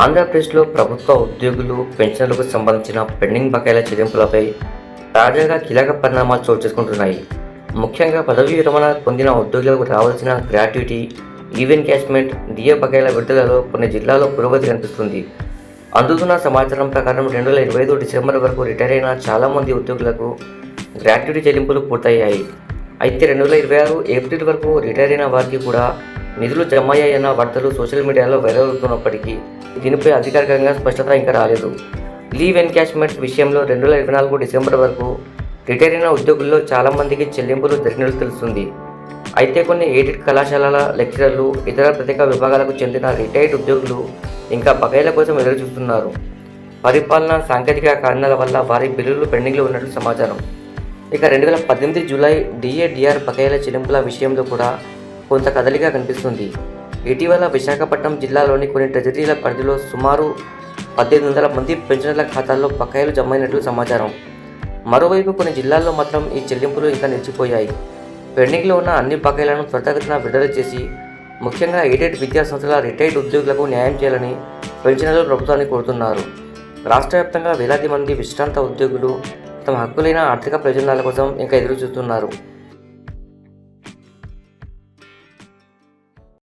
ఆంధ్రప్రదేశ్లో ప్రభుత్వ ఉద్యోగులు పెన్షన్లకు సంబంధించిన పెండింగ్ బకాయిల చెల్లింపులపై తాజాగా కీలక పరిణామాలు చోటు చేసుకుంటున్నాయి. ముఖ్యంగా పదవీ విరమణ పొందిన ఉద్యోగులకు రావాల్సిన గ్రాట్యుటీ, లీవ్ ఎన్కాష్మెంట్, డిఏ బకాయిల విడుదలలో కొన్ని జిల్లాల్లో పురోగతి కనిపిస్తుంది. అందుతున్న సమాచారం ప్రకారం 2025 డిసెంబర్ వరకు రిటైర్ అయిన చాలామంది ఉద్యోగులకు గ్రాట్యుటీ చెల్లింపులు పూర్తయ్యాయి. అయితే 2026 ఏప్రిల్ వరకు రిటైర్ అయిన వారికి కూడా నిధులు జమ అయ్యాయన్న వార్తలు సోషల్ మీడియాలో వైరల్ అవుతున్నప్పటికీ దీనిపై అధికారికంగా స్పష్టత ఇంకా రాలేదు. లీవ్ ఎన్కాష్మెంట్ విషయంలో 2024 డిసెంబర్ వరకు రిటైర్ అయిన ఉద్యోగుల్లో చాలామందికి చెల్లింపులు జరిగినట్లు తెలుస్తుంది. అయితే కొన్ని ఎయిడెడ్ కళాశాలల లెక్చరర్లు, ఇతర ప్రత్యేక విభాగాలకు చెందిన రిటైర్డ్ ఉద్యోగులు ఇంకా బకాయిల కోసం ఎదురు చూస్తున్నారు. పరిపాలన, సాంకేతిక కారణాల వల్ల వారి బిల్లులు పెండింగ్లో ఉన్నట్లు సమాచారం. ఇక 2018 జూలై డిఏ, డిఆర్ బకాయిల చెల్లింపుల విషయంలో కూడా కొంత కదలిక కనిపిస్తుంది. ఇటీవల విశాఖపట్నం జిల్లాలోని కొన్ని ట్రెజరీల పరిధిలో సుమారు 1800 మంది పెన్షనర్ల ఖాతాల్లో బకాయిలు జమైనట్లు సమాచారం. మరోవైపు కొన్ని జిల్లాల్లో మాత్రం ఈ చెల్లింపులు ఇంకా నిలిచిపోయాయి. పెండింగ్లో ఉన్న అన్ని బకాయిలను త్వరితగతిన విడుదల చేసి ముఖ్యంగా ఎయిడెడ్ విద్యాసంస్థల రిటైర్డ్ ఉద్యోగులకు న్యాయం చేయాలని పెన్షనర్లు ప్రభుత్వాన్ని కోరుతున్నారు. రాష్ట్ర వ్యాప్తంగా వేలాది మంది విశ్రాంత ఉద్యోగులు తమ హక్కులైన ఆర్థిక ప్రయోజనాల కోసం ఇంకా ఎదురు చూస్తున్నారు.